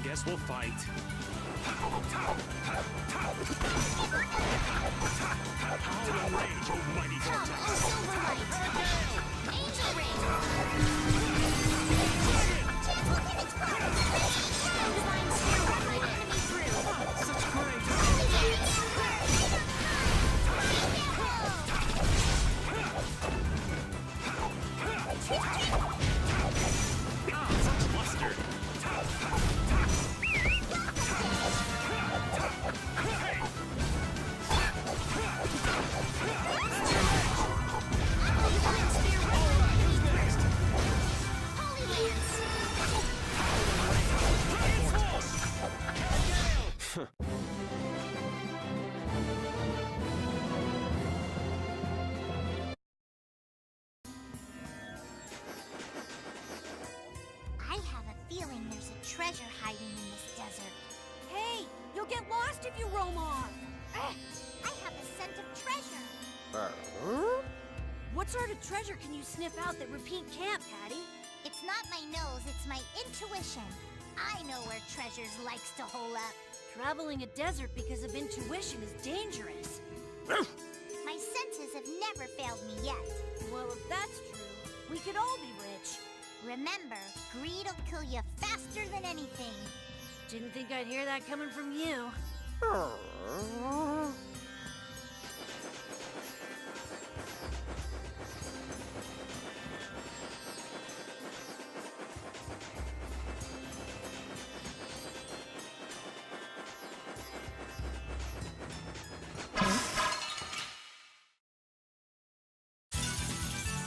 guess we'll fight. Howl and rage, oh mighty vortex! Silverlight! Angel Ring! Divine Sphere run my enemy through! Such great! Such luster! I have a feeling there's a treasure hiding in this desert. Hey, you'll get lost if you roam off. I have a scent of treasure. What sort of treasure can you sniff out that Repeat can't, Patty? It's not my nose, it's my intuition. I know where treasures likes to hole up. Traveling a desert because of intuition is dangerous. My senses have never failed me yet. Well, if that's true, we could all be rich. Remember, greed'll kill you faster than anything. Didn't think I'd hear that coming from you.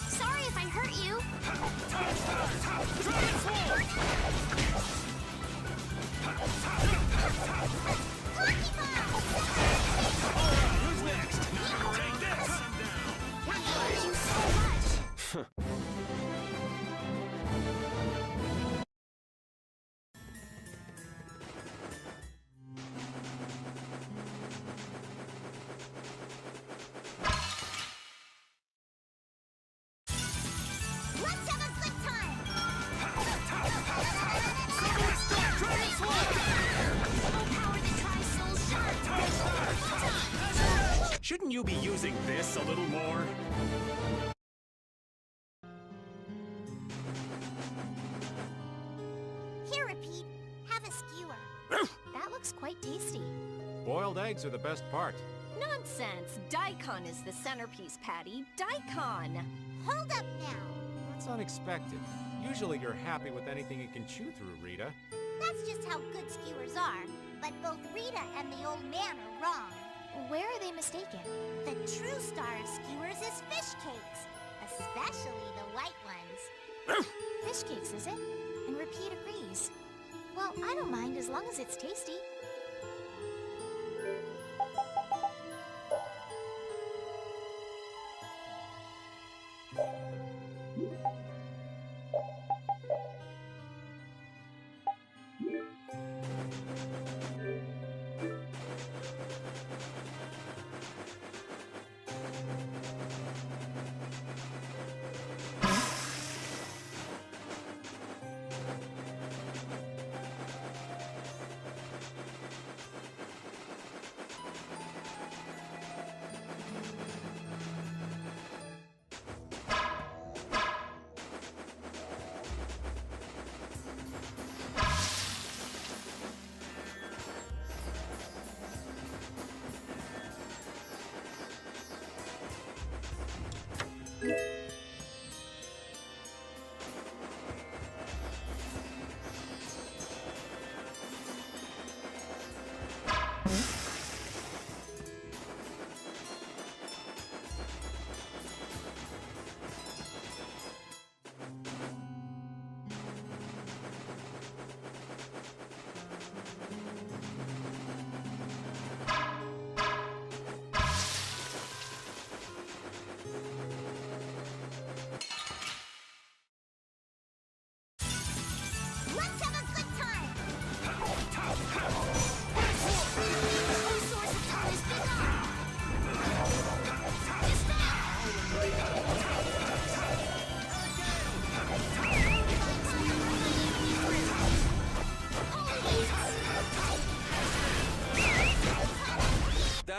Sorry if I hurt you. Who's next? Take this! Thank you so much. Let's have a good time. Overpower the Tri-Soul Shard. Shouldn't you be using this a little more? Here, Repeat. Have a skewer. That looks quite tasty. Boiled eggs are the best part. Nonsense! Daikon is the centerpiece, Patty. Daikon! Hold up now. That's unexpected. Usually you're happy with anything you can chew through, Rita. That's just how good skewers are. But both Rita and the old man are wrong. Where are they mistaken? The true star of skewers is fish cakes. Especially the white ones. Fish cakes, is it? And Repeat agrees. Well, I don't mind as long as it's tasty.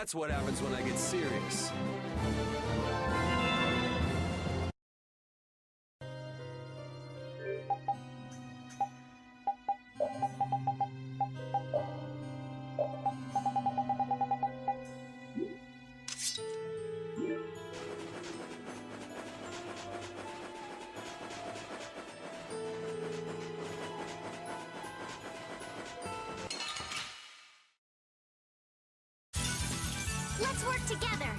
That's what happens when I get serious. Let's work together.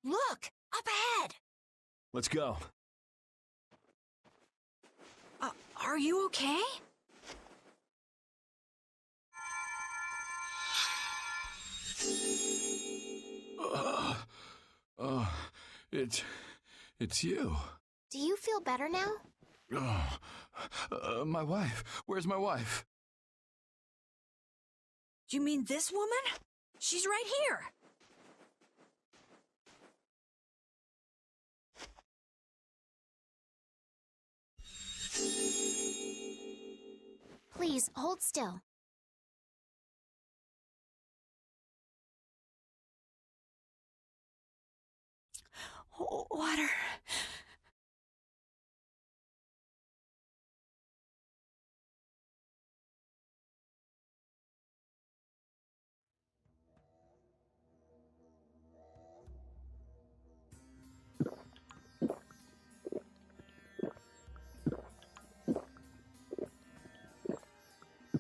Look! Up ahead! Let's go. Are you okay? It's you. Do you feel better now? My wife. Where's my wife? You mean this woman? She's right here! Please, hold still. Water.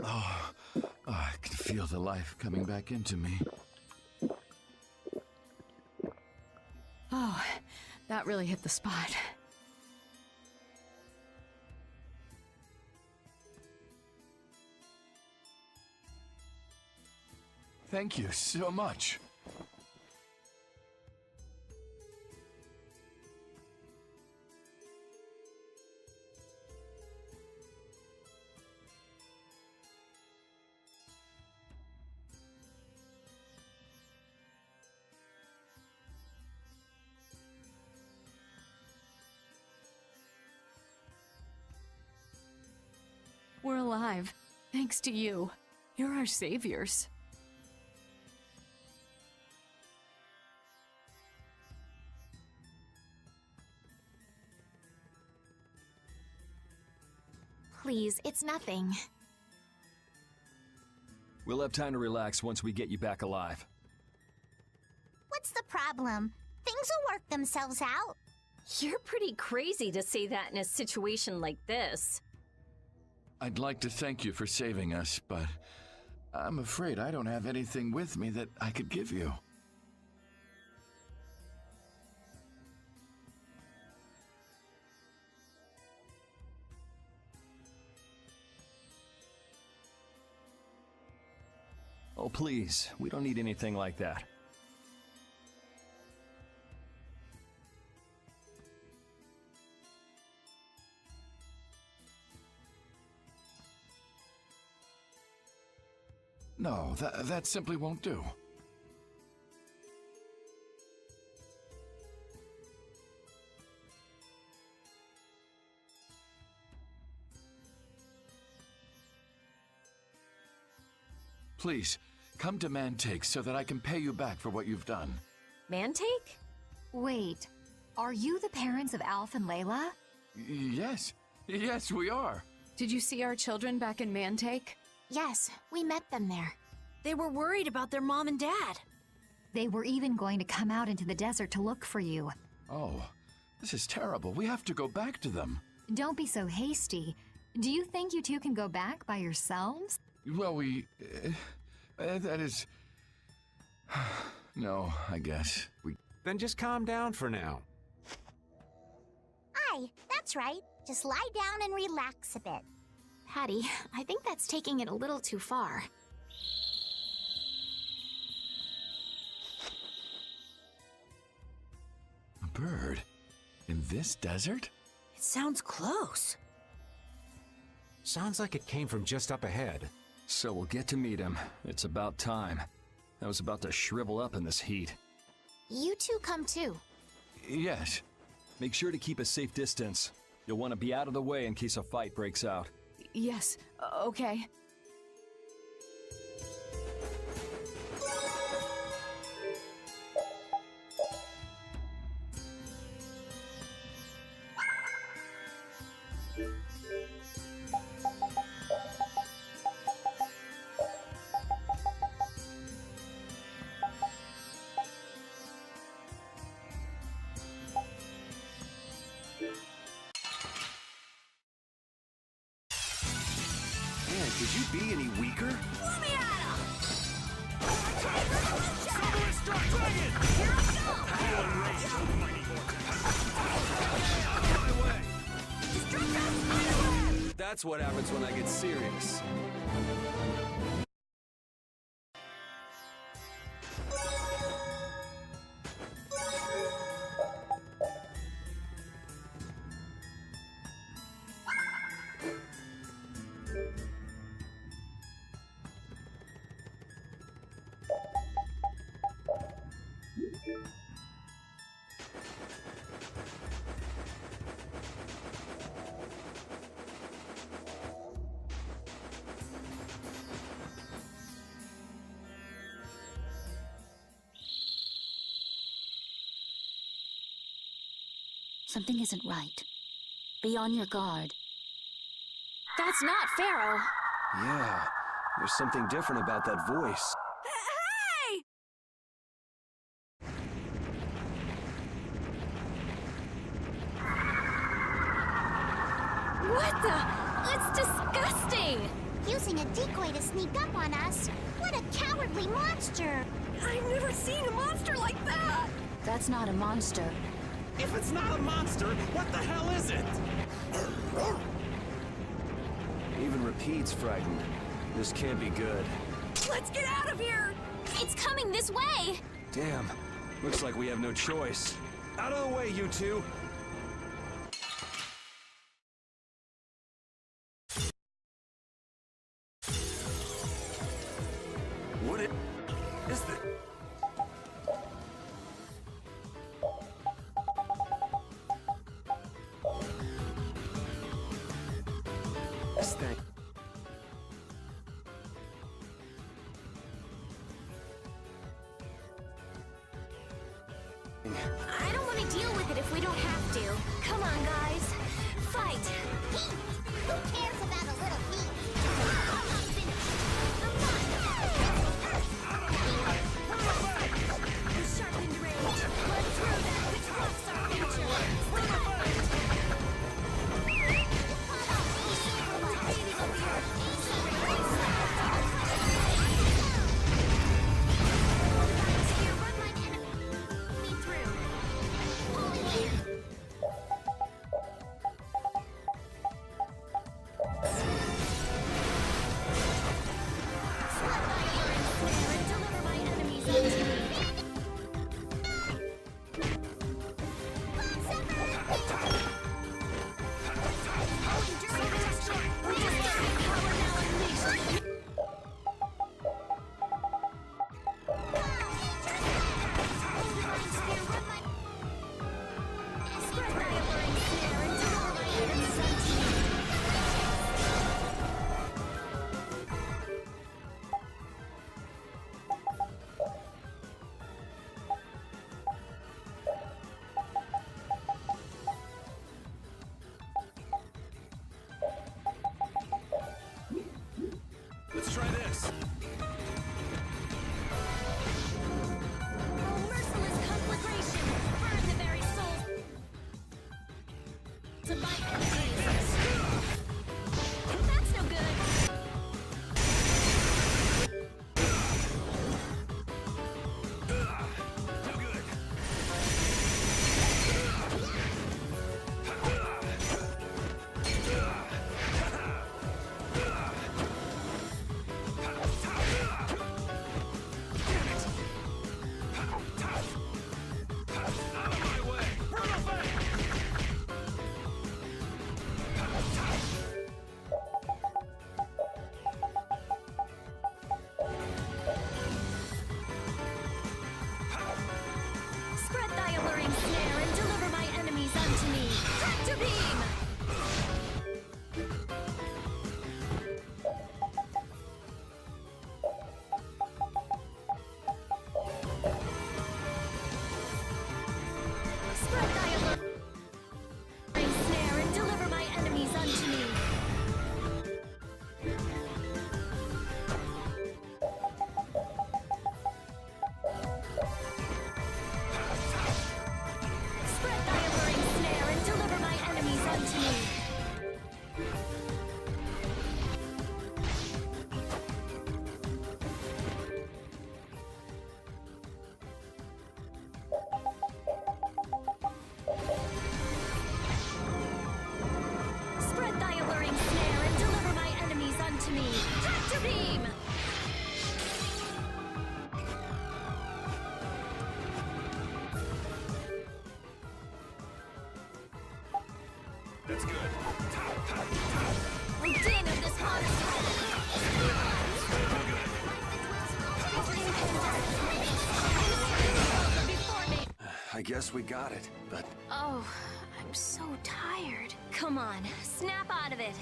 Oh, I can feel the life coming back into me. Oh, that really hit the spot. Thank you so much. We're alive, thanks to you. You're our saviors. Please, it's nothing. We'll have time to relax once we get you back alive. What's the problem? Things will work themselves out. You're pretty crazy to say that in a situation like this. I'd like to thank you for saving us, but I'm afraid I don't have anything with me that I could give you. Oh, please, we don't need anything like that. No, that simply won't do. Please, come to Mantake so that I can pay you back for what you've done. Mantake? Wait, are you the parents of Alf and Layla? Yes, yes, we are. Did you see our children back in Mantake? Yes, we met them there. They were worried about their mom and dad. They were even going to come out into the desert to look for you. Oh, this is terrible. We have to go back to them. Don't be so hasty. Do you think you two can go back by yourselves? Well, that is... No, I guess. Then just calm down for now. Aye, that's right. Just lie down and relax a bit. Hattie, I think that's taking it a little too far. A bird? In this desert? It sounds close. Sounds like it came from just up ahead. So we'll get to meet him. It's about time. I was about to shrivel up in this heat. You two come too. Yes. Make sure to keep a safe distance. You'll want to be out of the way in case a fight breaks out. Yes, okay. Man, could you be any weaker? Let me at him! Solar Strike Dragon! Here I go! Power Rage, almighty my way! Destructo Spiderweb! That's what happens when I get serious. Something isn't right. Be on your guard. That's not Pharaoh. Yeah, there's something different about that voice. Hey! What the? It's disgusting! Using a decoy to sneak up on us? What a cowardly monster! I've never seen a monster like that! That's not a monster. If it's not a monster, what the hell is it? Even Repeat's frightened. This can't be good. Let's get out of here! It's coming this way! Damn, looks like we have no choice. Out of the way, you two! What is this? This thing. I don't want to deal with it if we don't have to. Come on, guys. Fight! Heat! Who cares about a little heat? Come on, finish! The sharpened rage! Blood through that which rocks our future! That's good. Oh, damn it, this I guess we got it, but Oh, I'm so tired. Come on, snap out of it.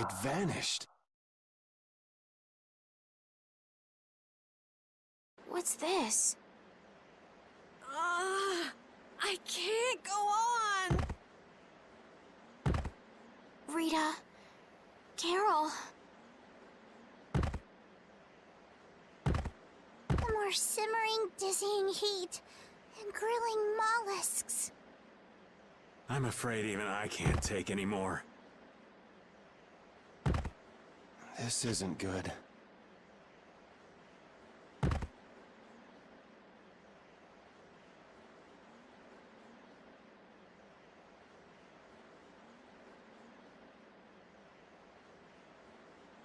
it vanished. What's this? I can't go on! Rita. Carol. The more simmering, dizzying heat and grilling mollusks. I'm afraid even I can't take any more. This isn't good.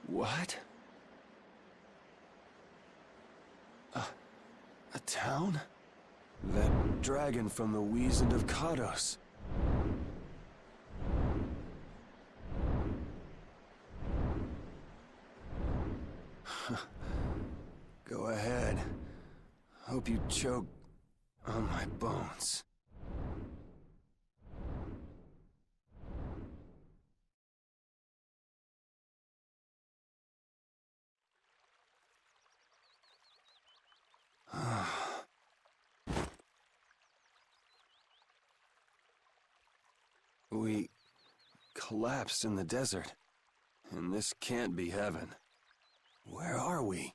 What? A town? That dragon from the Sands of Kagorh. Go ahead. Hope you choke on my bones. We collapsed in the desert, and this can't be heaven. Where are we?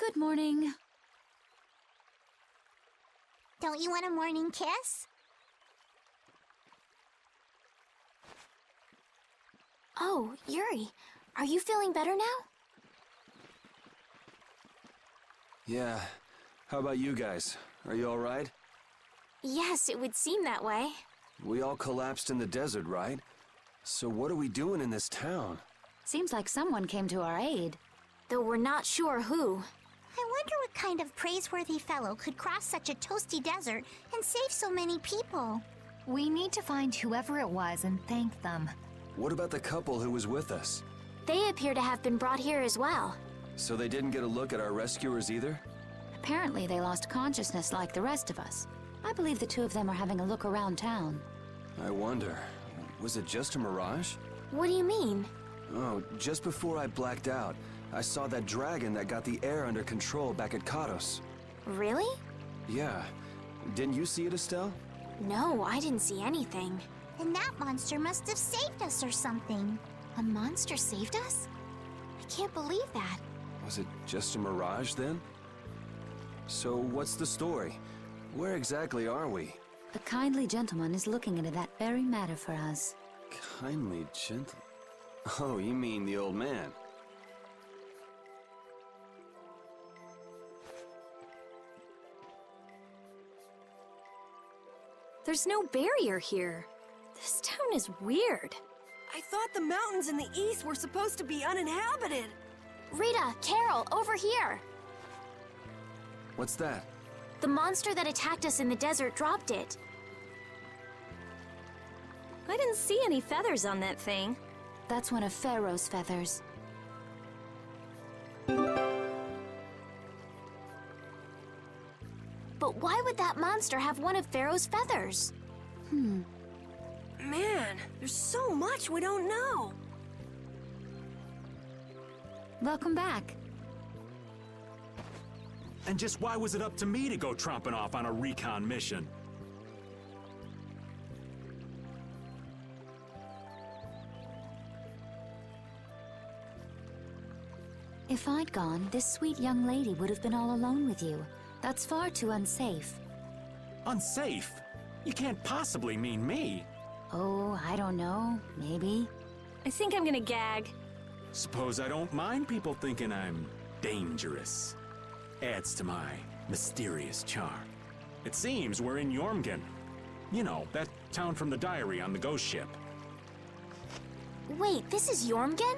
Good morning. Don't you want a morning kiss? Oh, Yuri. Are you feeling better now? Yeah. How about you guys? Are you all right? Yes, it would seem that way. We all collapsed in the desert, right? So what are we doing in this town? Seems like someone came to our aid. Though we're not sure who. I wonder what kind of praiseworthy fellow could cross such a toasty desert and save so many people. We need to find whoever it was and thank them. What about the couple who was with us? They appear to have been brought here as well. So they didn't get a look at our rescuers either? Apparently they lost consciousness like the rest of us. I believe the two of them are having a look around town. I wonder, was it just a mirage? What do you mean? Oh, just before I blacked out, I saw that dragon that got the air under control back at Kados. Really? Yeah. Didn't you see it, Estelle? No, I didn't see anything. Then that monster must have saved us or something. A monster saved us? I can't believe that. Was it just a mirage then? So what's the story? Where exactly are we? A kindly gentleman is looking into that very matter for us. Kindly gentle... Oh, you mean the old man? There's no barrier here. This town is weird. I thought the mountains in the east were supposed to be uninhabited. Rita, Carol, over here! What's that? The monster that attacked us in the desert dropped it. I didn't see any feathers on that thing. That's one of Pharaoh's feathers. But why would that monster have one of Pharaoh's feathers? Man, there's so much we don't know. Welcome back. And just why was it up to me to go tromping off on a recon mission? If I'd gone, this sweet young lady would have been all alone with you. That's far too unsafe. Unsafe? You can't possibly mean me. Oh, I don't know. Maybe. I think I'm gonna gag. Suppose I don't mind people thinking I'm dangerous. Adds to my mysterious charm. It seems we're in Yormgen. You know, that town from the diary on the ghost ship. Wait, this is Yormgen?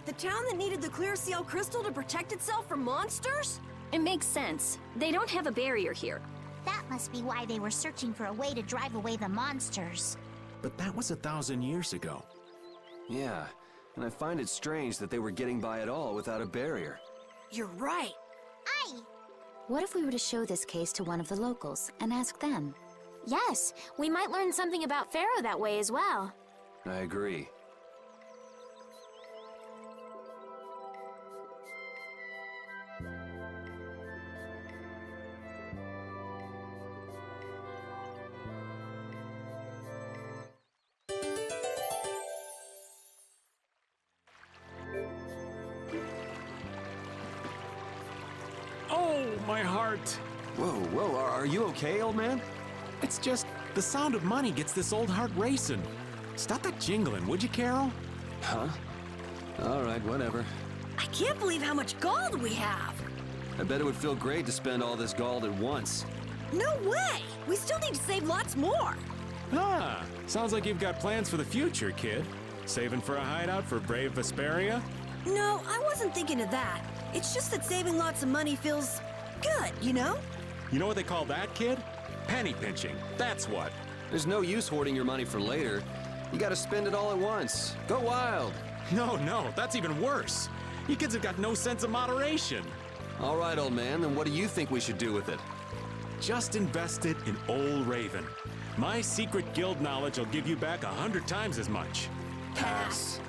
The town that needed the clear seal crystal to protect itself from monsters? It makes sense. They don't have a barrier here. That must be why they were searching for a way to drive away the monsters. But that was 1,000 years ago. Yeah, and I find it strange that they were getting by at all without a barrier. You're right. Aye! What if we were to show this case to one of the locals and ask them? Yes, we might learn something about Pharaoh that way as well. I agree. Oh, my heart! Whoa, are you okay, old man? It's just the sound of money gets this old heart racing. Stop that jingling, would you, Carol? Huh? All right, whatever. I can't believe how much gold we have. I bet it would feel great to spend all this gold at once. No way! We still need to save lots more. Ah, sounds like you've got plans for the future, kid. Saving for a hideout for brave Vesperia? No, I wasn't thinking of that. It's just that saving lots of money feels good, you know? You know what they call that, kid? Penny pinching. That's what. There's no use hoarding your money for later. You gotta spend it all at once. Go wild. No, that's even worse. You kids have got no sense of moderation. All right, old man, then what do you think we should do with it? Just invest it in Old Raven. My secret guild knowledge will give you back 100 times as much. Pass.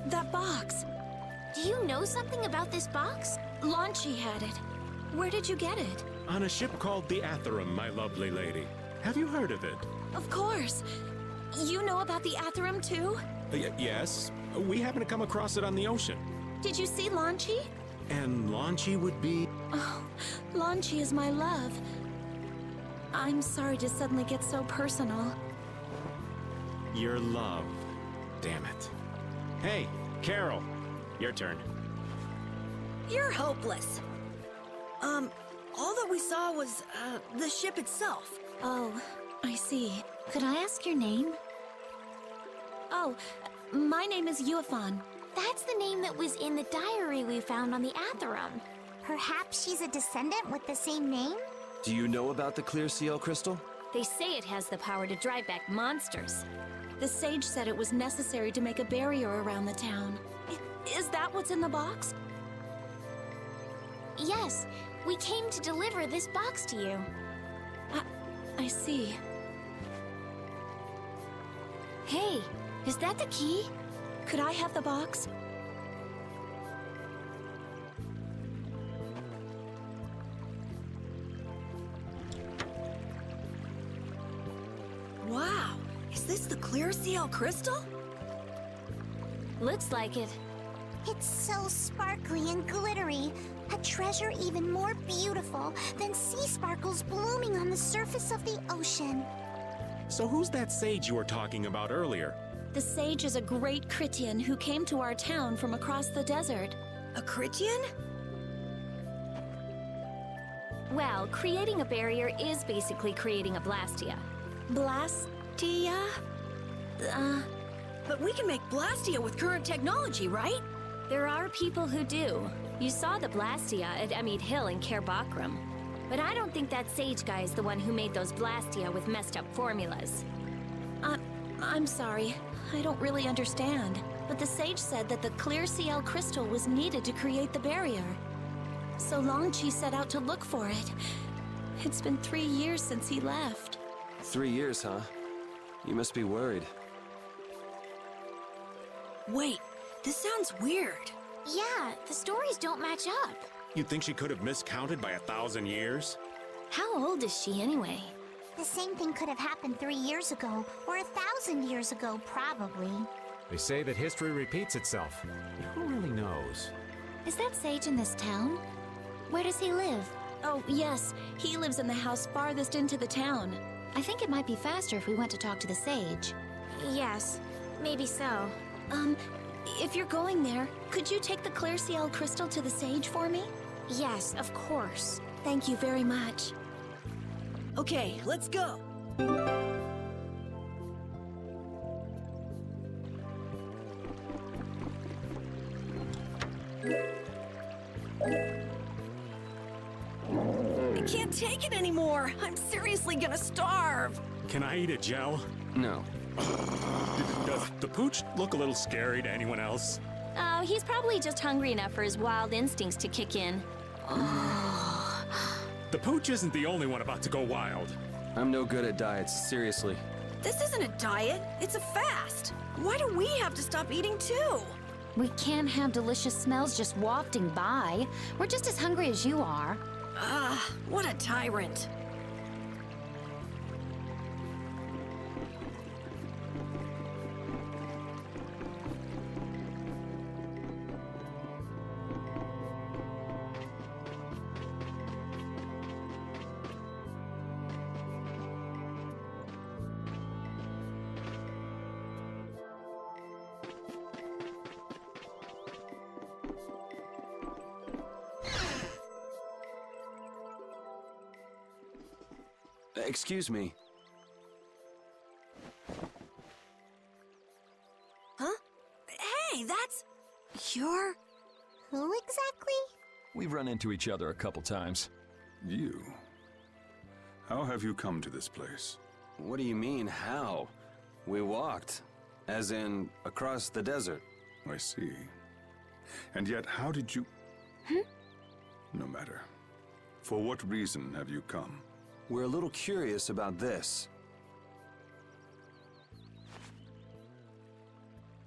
That box. Do you know something about this box? Launchy had it. Where did you get it? On a ship called the Atherum, my lovely lady. Have you heard of it? Of course. You know about the Atherum too? Yes. We happened to come across it on the ocean. Did you see Launchy? And Launchy would be... Oh, Launchy is my love. I'm sorry to suddenly get so personal. your love. Damn it. Hey, Carol. Your turn. You're hopeless. All that we saw was, the ship itself. Oh, I see. Could I ask your name? Oh, my name is Yuafan. That's the name that was in the diary we found on the Atherum. Perhaps she's a descendant with the same name? Do you know about the clear seal crystal? They say it has the power to drive back monsters. The sage said it was necessary to make a barrier around the town. Is that what's in the box? Yes, we came to deliver this box to you. I see. Hey, is that the key? Could I have the box? Wow, is this the clear seal crystal? Looks like it. It's so sparkly and glittery. A treasure even more beautiful than sea sparkles blooming on the surface of the ocean. So who's that sage you were talking about earlier? The sage is a great Critian who came to our town from across the desert. A Critian? Well, creating a barrier is basically creating a Blastia. Blastia? But we can make Blastia with current technology, right? There are people who do. You saw the Blastia at Emmead Hill in Cair Bakram. But I don't think that sage guy is the one who made those Blastia with messed up formulas. I'm sorry. I don't really understand. But the sage said that the clear CL crystal was needed to create the barrier. So Longchi set out to look for it. It's been 3 years since he left. 3 years, huh? You must be worried. Wait, this sounds weird. Yeah, the stories don't match up. You'd think she could have miscounted by 1,000 years? How old is she anyway? The same thing could have happened 3 years ago, or 1,000 years ago, probably. They say that history repeats itself. Who really knows? Is that sage in this town? Where does he live? Oh, yes. He lives in the house farthest into the town. I think it might be faster if we went to talk to the sage. Yes, maybe so. If you're going there, could you take the clear CL crystal to the sage for me? Yes, of course. Thank you very much. Okay, let's go. I can't take it anymore. I'm seriously gonna starve. Can I eat a gel? No. Does the pooch look a little scary to anyone else? Oh, he's probably just hungry enough for his wild instincts to kick in. The pooch isn't the only one about to go wild. I'm no good at diets, seriously. This isn't a diet, it's a fast. Why do we have to stop eating too? We can't have delicious smells just wafting by. We're just as hungry as you are. Ah, what a tyrant. Excuse me. Huh? Hey, that's... You're... Who exactly? We've run into each other a couple times. You? How have you come to this place? What do you mean, how? We walked. As in, across the desert. I see. And yet, how did you... No matter. For what reason have you come? We're a little curious about this.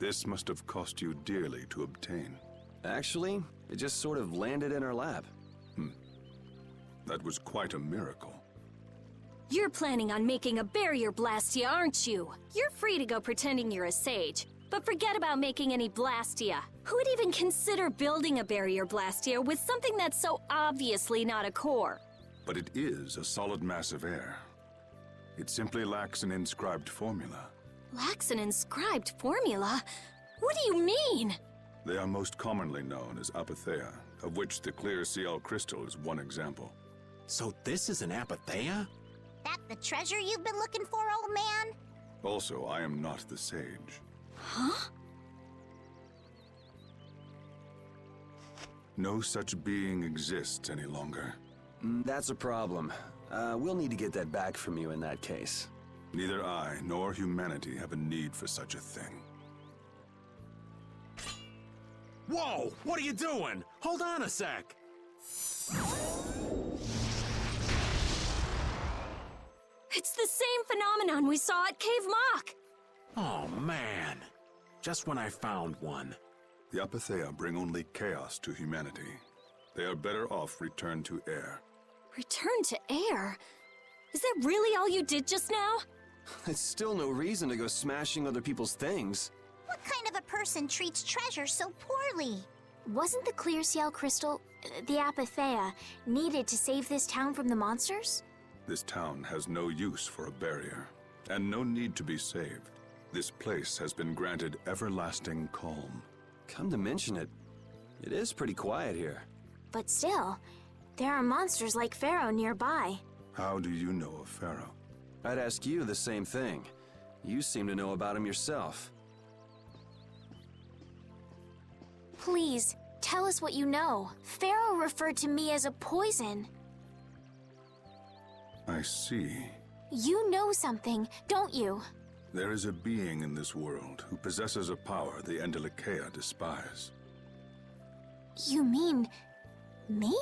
This must have cost you dearly to obtain. Actually, it just sort of landed in our lap. That was quite a miracle. You're planning on making a barrier blastia, aren't you? You're free to go pretending you're a sage, but forget about making any blastia. Who would even consider building a barrier blastia with something that's so obviously not a core? But it is a solid mass of air. It simply lacks an inscribed formula. Lacks an inscribed formula? What do you mean? They are most commonly known as apatheia, of which the clear CL crystal is one example. So this is an apatheia? That the treasure you've been looking for, old man? Also, I am not the sage. Huh? No such being exists any longer. That's a problem. We'll need to get that back from you in that case. Neither I nor humanity have a need for such a thing. Whoa! What are you doing? Hold on a sec! It's the same phenomenon we saw at Cave Mock! Oh, man. Just when I found one. The apatheia bring only chaos to humanity. They are better off returned to air. Return to air? Is that really all you did just now? It's still no reason to go smashing other people's things. What kind of a person treats treasure so poorly? Wasn't the clear CL crystal, the apatheia, needed to save this town from the monsters? This town has no use for a barrier, and no need to be saved. This place has been granted everlasting calm. Come to mention it, it is pretty quiet here. But still, there are monsters like Pharaoh nearby. How do you know of Pharaoh? I'd ask you the same thing. You seem to know about him yourself. Please, tell us what you know. Pharaoh referred to me as a poison. I see. You know something, don't you? There is a being in this world who possesses a power the Endelikeia despise. You mean... me?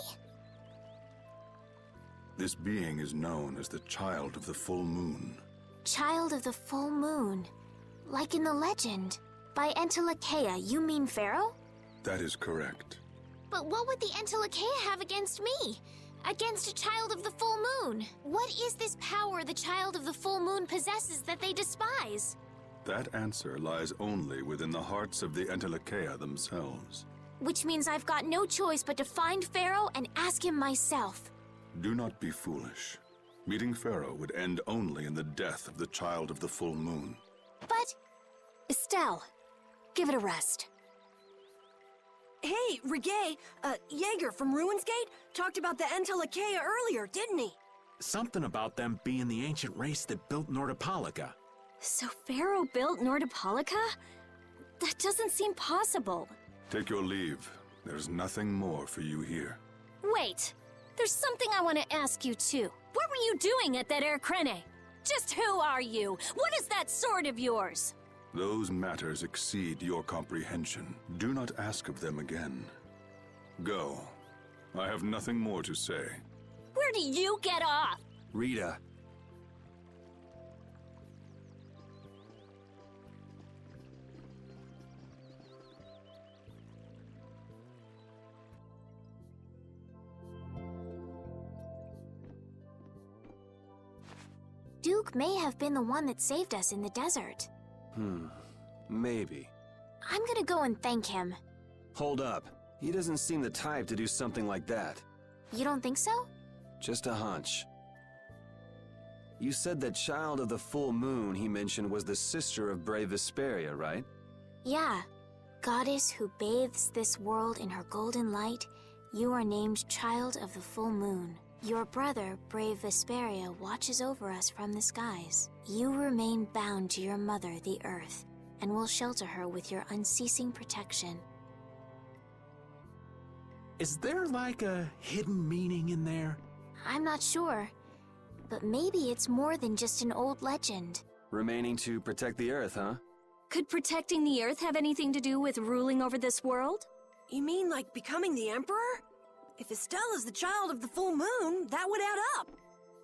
This being is known as the Child of the Full Moon. Child of the Full Moon. Like in the legend. By Endelikeia, you mean Pharaoh? That is correct. But what would the Endelikeia have against me? Against a Child of the Full Moon? What is this power the Child of the Full Moon possesses that they despise? That answer lies only within the hearts of the Endelikeia themselves. Which means I've got no choice but to find Pharaoh and ask him myself. Do not be foolish. Meeting Pharaoh would end only in the death of the Child of the Full Moon. But... Estelle, give it a rest. Hey, Reggae, Jaeger from Ruinsgate talked about the Endelikeia earlier, didn't he? Something about them being the ancient race that built Nordopolica. So Pharaoh built Nordopolica? That doesn't seem possible. Take your leave. There's nothing more for you here. Wait, there's something I want to ask you too. What were you doing at that Air Krene? Just who are you? What is that sword of yours? Those matters exceed your comprehension. Do not ask of them again. Go. I have nothing more to say. Where do you get off? Rita. Duke may have been the one that saved us in the desert. Maybe. I'm gonna go and thank him. Hold up. He doesn't seem the type to do something like that. You don't think so? Just a hunch. You said that Child of the Full Moon he mentioned was the sister of brave Vesperia, right? Yeah. Goddess who bathes this world in her golden light, you are named Child of the Full Moon. Your brother, brave Vesperia, watches over us from the skies. You remain bound to your mother, the Earth, and will shelter her with your unceasing protection. Is there like a hidden meaning in there? I'm not sure, but maybe it's more than just an old legend. Remaining to protect the Earth, huh? Could protecting the Earth have anything to do with ruling over this world? You mean like becoming the Emperor? If Estella's the child of the full moon, that would add up.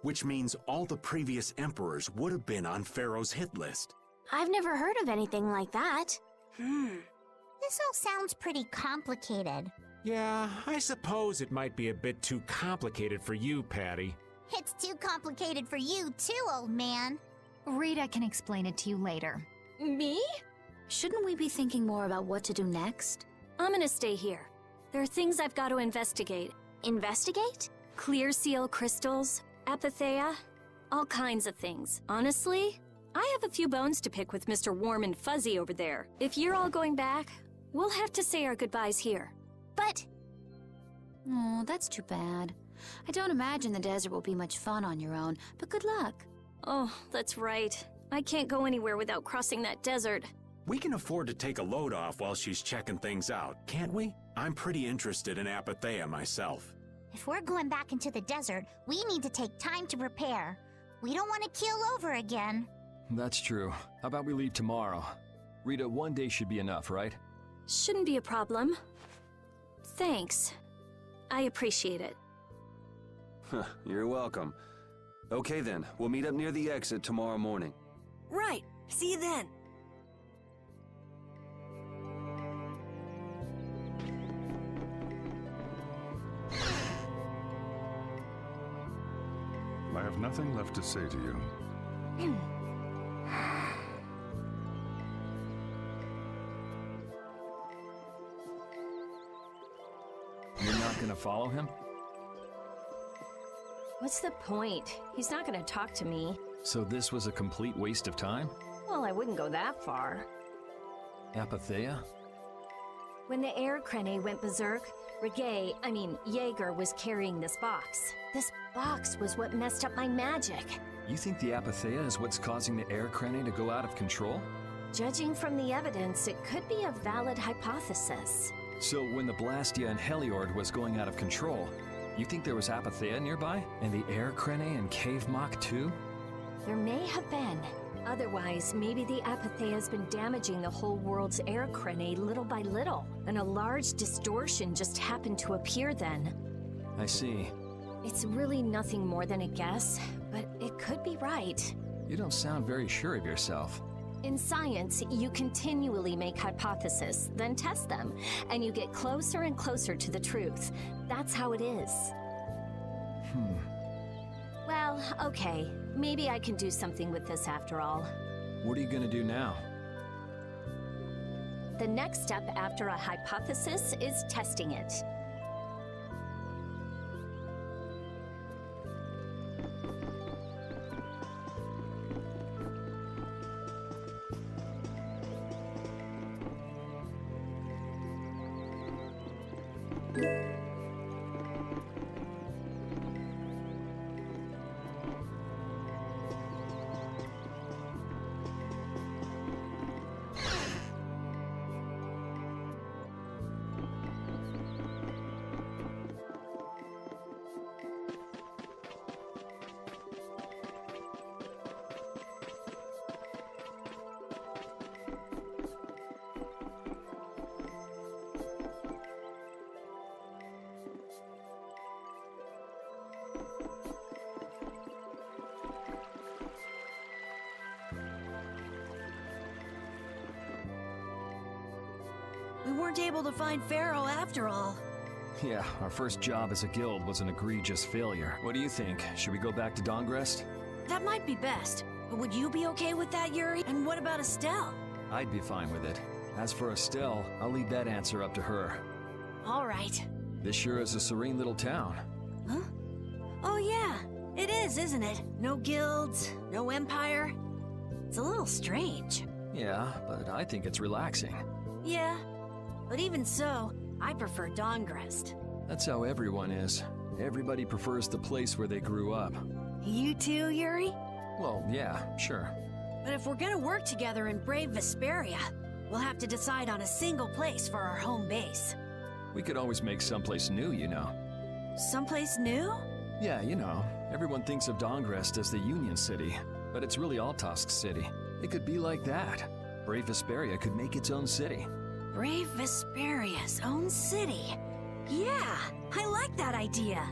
Which means all the previous emperors would have been on Pharaoh's hit list. I've never heard of anything like that. This all sounds pretty complicated. Yeah, I suppose it might be a bit too complicated for you, Patty. It's too complicated for you too, old man. Rita can explain it to you later. Me? Shouldn't we be thinking more about what to do next? I'm gonna stay here. There are things I've got to investigate. Investigate? Clear seal crystals, apatheia, all kinds of things. Honestly, I have a few bones to pick with Mr. Warm and Fuzzy over there. If you're all going back, we'll have to say our goodbyes here. But... Oh, that's too bad. I don't imagine the desert will be much fun on your own, but good luck. Oh, that's right. I can't go anywhere without crossing that desert. We can afford to take a load off while she's checking things out, can't we? I'm pretty interested in apatheia myself. If we're going back into the desert, we need to take time to prepare. We don't want to keel over again. That's true. How about we leave tomorrow? Rita, one day should be enough, right? Shouldn't be a problem. Thanks. I appreciate it. You're welcome. Okay then, we'll meet up near the exit tomorrow morning. Right. See you then. I have nothing left to say to you. You're not gonna follow him? What's the point? He's not gonna talk to me. So this was a complete waste of time? Well, I wouldn't go that far. Apatheia? When the air crane went berserk, Jaeger was carrying this box. This box was what messed up my magic. You think the apatheia is what's causing the air crane to go out of control? Judging from the evidence, it could be a valid hypothesis. So when the Blastia and Heliord was going out of control, you think there was apatheia nearby? And the air crane and cave mock too? There may have been. Otherwise, maybe the apatheia has been damaging the whole world's air crane little by little, and a large distortion just happened to appear then. I see. It's really nothing more than a guess, but it could be right. You don't sound very sure of yourself. In science, you continually make hypotheses, then test them, and you get closer and closer to the truth. That's how it is. Well, okay. Maybe I can do something with this after all. What are you gonna do now? The next step after a hypothesis is testing it. We weren't able to find Pharaoh after all. Yeah, our first job as a guild was an egregious failure. What do you think? Should we go back to Dongrest? That might be best. But would you be okay with that, Yuri? And what about Estelle? I'd be fine with it. As for Estelle, I'll leave that answer up to her. All right. This sure is a serene little town. Huh? Oh yeah, it is, isn't it? No guilds, no empire. It's a little strange. Yeah, but I think it's relaxing. Yeah, but even so, I prefer Dawngrest. That's how everyone is. Everybody prefers the place where they grew up. You too, Yuri? Well, yeah, sure. But if we're gonna work together in brave Vesperia, we'll have to decide on a single place for our home base. We could always make someplace new, you know. Someplace new? Yeah, you know, everyone thinks of Dawngrest as the Union City, but it's really Altosk City. It could be like that. Brave Vesperia could make its own city. Brave Vesperia's own city. Yeah, I like that idea.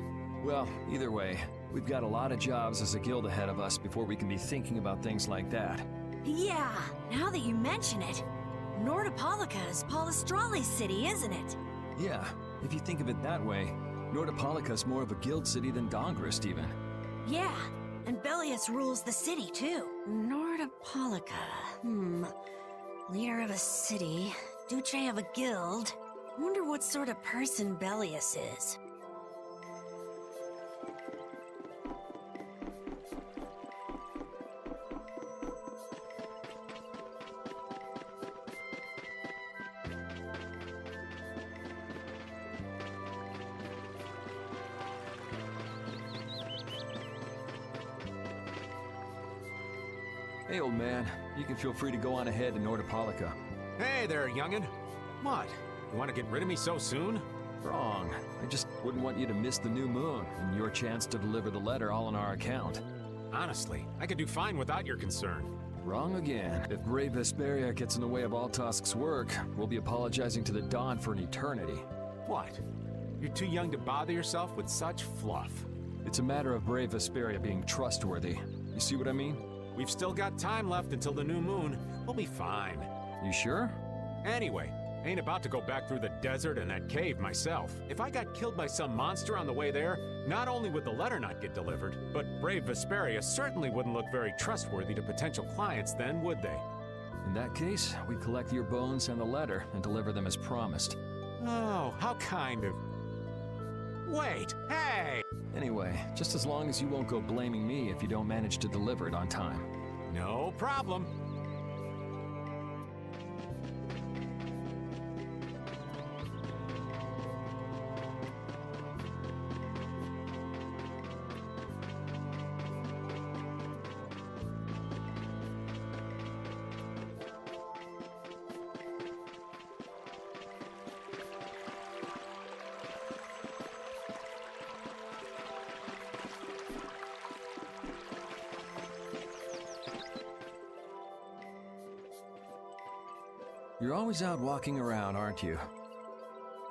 Well, either way, we've got a lot of jobs as a guild ahead of us before we can be thinking about things like that. Yeah, now that you mention it, Nordopolica is Polystrali's city, isn't it? Yeah, if you think of it that way, Nordopolica's more of a guild city than Dawngrest even. Yeah, and Bellius rules the city too. Nordopolica, leader of a city, Duce of a guild. Wonder what sort of person Bellius is. Hey, old man, you can feel free to go on ahead to Nordopolica. Hey there, youngin'. What? You want to get rid of me so soon? Wrong. I just wouldn't want you to miss the new moon and your chance to deliver the letter all on our account. Honestly, I could do fine without your concern. Wrong again. If brave Vesperia gets in the way of Altosk's work, we'll be apologizing to the Dawn for an eternity. What? You're too young to bother yourself with such fluff. It's a matter of brave Vesperia being trustworthy. You see what I mean? We've still got time left until the new moon. We'll be fine. You sure? Anyway, ain't about to go back through the desert and that cave myself. If I got killed by some monster on the way there, not only would the letter not get delivered, but brave Vesperia certainly wouldn't look very trustworthy to potential clients then, would they? In that case, we collect your bones and the letter and deliver them as promised. Oh, how kind of... Wait, hey! Anyway, just as long as you won't go blaming me if you don't manage to deliver it on time. No problem. You're always out walking around, aren't you?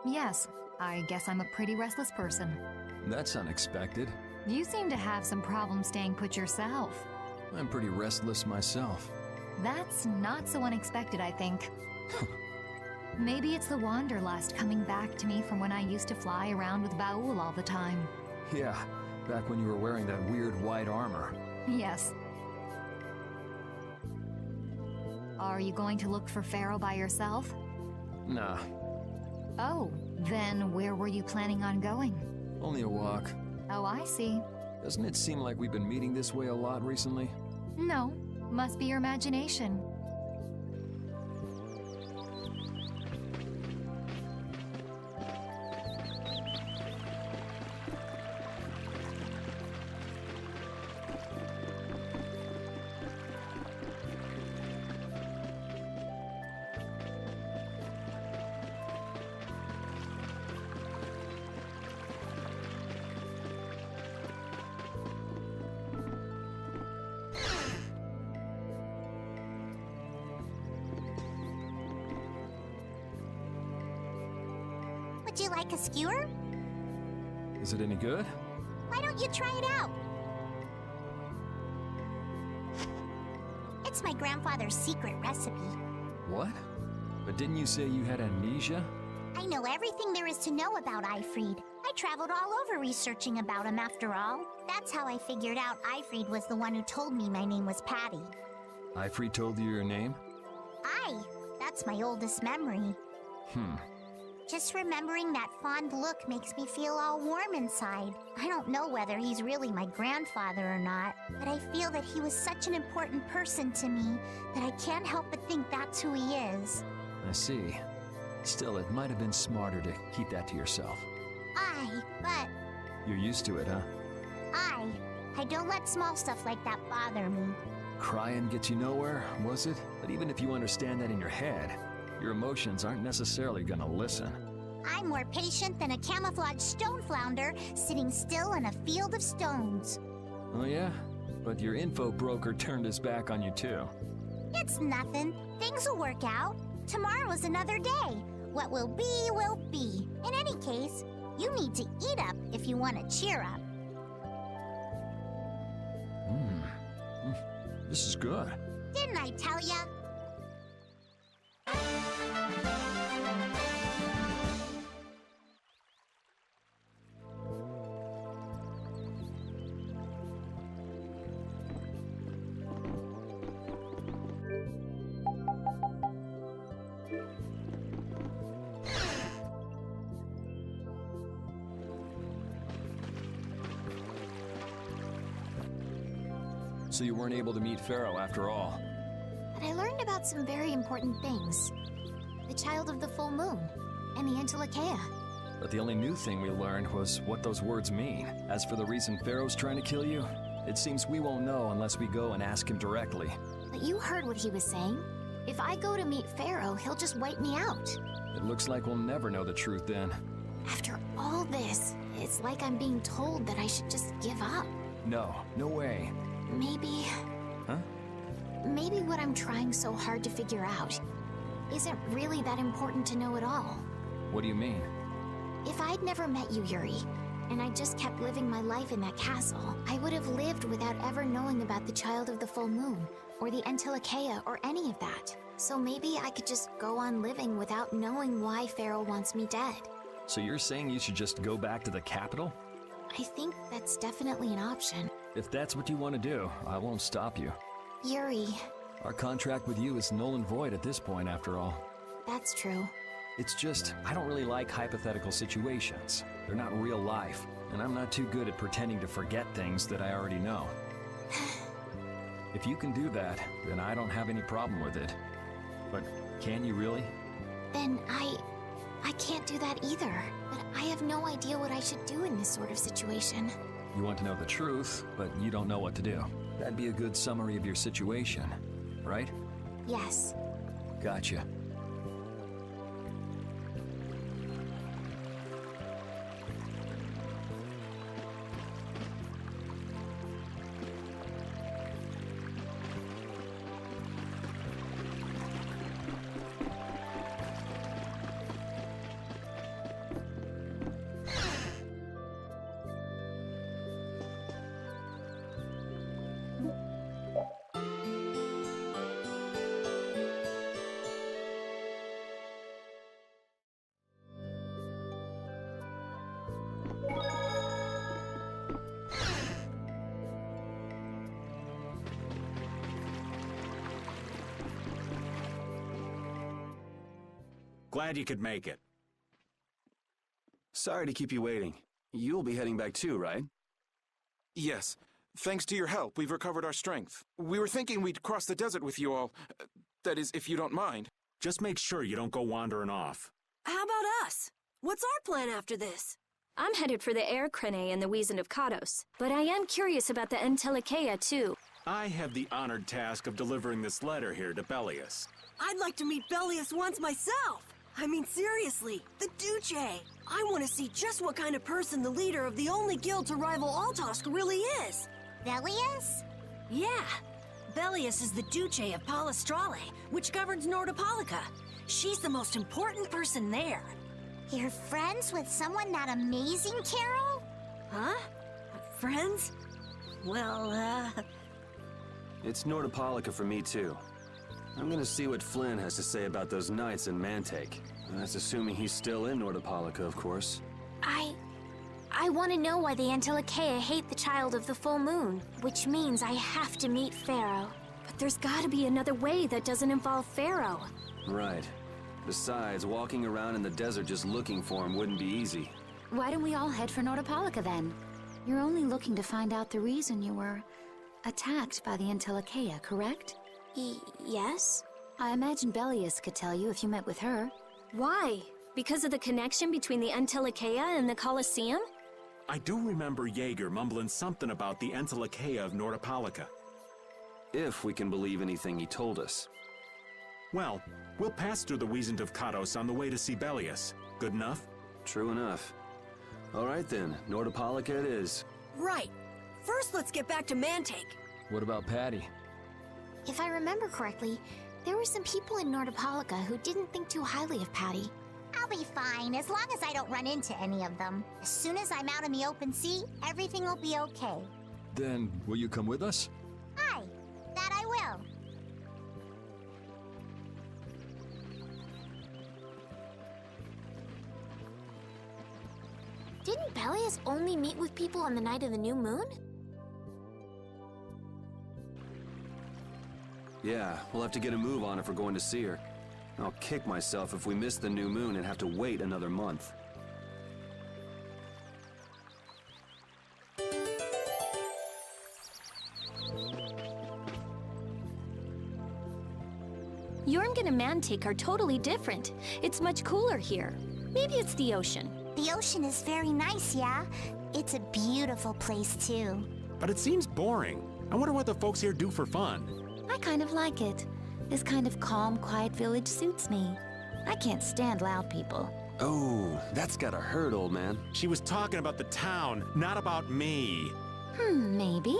Yes, I guess I'm a pretty restless person. That's unexpected. You seem to have some problems staying put yourself. I'm pretty restless myself. That's not so unexpected, I think. Maybe it's the wanderlust coming back to me from when I used to fly around with Baul all the time. Yeah, back when you were wearing that weird white armor. Yes. Are you going to look for Pharaoh by yourself? Nah. Oh, then where were you planning on going? Only a walk. Oh, I see. Doesn't it seem like we've been meeting this way a lot recently? No, must be your imagination. Would you like a skewer? Is it any good? Why don't you try it out? It's my grandfather's secret recipe. What? But didn't you say you had amnesia? I know everything there is to know about Eifried. I traveled all over researching about him after all. That's how I figured out Eifried was the one who told me my name was Patty. Eifried told you your name? That's my oldest memory. Just remembering that fond look makes me feel all warm inside. I don't know whether he's really my grandfather or not, but I feel that he was such an important person to me that I can't help but think that's who he is. I see. Still, it might have been smarter to keep that to yourself. But You're used to it, huh? I don't let small stuff like that bother me. Crying gets you nowhere, was it? But even if you understand that in your head, your emotions aren't necessarily gonna listen. I'm more patient than a camouflaged stone flounder sitting still in a field of stones. Oh yeah? But your info broker turned his back on you too. It's nothing. Things will work out. Tomorrow is another day. What will be, will be. In any case, you need to eat up if you want to cheer up. This is good. Didn't I tell ya? So you weren't able to meet Pharaoh after all. But I learned about some very important things. The child of the full moon, and the Entelekea. But the only new thing we learned was what those words mean. As for the reason Pharaoh's trying to kill you, it seems we won't know unless we go and ask him directly. But you heard what he was saying. If I go to meet Pharaoh, he'll just wipe me out. It looks like we'll never know the truth then. After all this, it's like I'm being told that I should just give up. No, no way. Maybe... Huh? Maybe what I'm trying so hard to figure out isn't really that important to know at all. What do you mean? If I'd never met you, Yuri, and I just kept living my life in that castle, I would have lived without ever knowing about the Child of the Full Moon, or the Entelekea, or any of that. So maybe I could just go on living without knowing why Pharaoh wants me dead. So you're saying you should just go back to the capital? I think that's definitely an option. If that's what you want to do, I won't stop you. Yuri... Our contract with you is null and void at this point, after all. That's true. It's just, I don't really like hypothetical situations. They're not real life, and I'm not too good at pretending to forget things that I already know. If you can do that, then I don't have any problem with it. But can you really? Then I can't do that either. But I have no idea what I should do in this sort of situation. You want to know the truth, but you don't know what to do. That'd be a good summary of your situation, right? Yes. Gotcha. Glad you could make it. Sorry to keep you waiting. You'll be heading back too, right? Yes. Thanks to your help, we've recovered our strength. We were thinking we'd cross the desert with you all. That is, if you don't mind. Just make sure you don't go wandering off. How about us? What's our plan after this? I'm headed for the air crane and the Wiesen of Kados, but I am curious about the Entelekea too. I have the honored task of delivering this letter here to Belius. I'd like to meet Belius once myself. I mean, seriously, the Duce. I want to see just what kind of person the leader of the only guild to rival Altosk really is. Belius? Yeah. Belius is the Duce of Palestrale, which governs Nordopolica. She's the most important person there. You're friends with someone that amazing, Carol? Huh? Friends? Well, It's Nordopolica for me too. I'm gonna see what Flynn has to say about those knights in Mantake. That's assuming he's still in Nordopolica, of course. I want to know why the Entelekea hate the Child of the Full Moon, which means I have to meet Pharaoh. But there's gotta be another way that doesn't involve Pharaoh. Right. Besides, walking around in the desert just looking for him wouldn't be easy. Why don't we all head for Nordopolica then? You're only looking to find out the reason you were attacked by the Antilocheia, correct? Yes? I imagine Belius could tell you if you met with her. Why? Because of the connection between the Antilocheia and the Colosseum? I do remember Jaeger mumbling something about the Antilocheia of Nordopolica. If we can believe anything he told us. Well, we'll pass through the Wiesent of Kados on the way to see Belius. Good enough? True enough. All right then, Nordopolica it is. Right. First, let's get back to Mantake. What about Patty? If I remember correctly, there were some people in Nordopolica who didn't think too highly of Patty. I'll be fine, as long as I don't run into any of them. As soon as I'm out in the open sea, everything will be okay. Then, will you come with us? Aye, that I will. Didn't Belius only meet with people on the night of the new moon? Yeah, we'll have to get a move on if we're going to see her. I'll kick myself if we miss the new moon and have to wait another month. Yormgen and Mantake are totally different. It's much cooler here. Maybe it's the ocean. The ocean is very nice, yeah? It's a beautiful place, too. But it seems boring. I wonder what the folks here do for fun. I kind of like it. This kind of calm, quiet village suits me. I can't stand loud people. Oh, that's gotta hurt, old man. She was talking about the town, not about me. Maybe.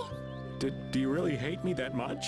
Do you really hate me that much?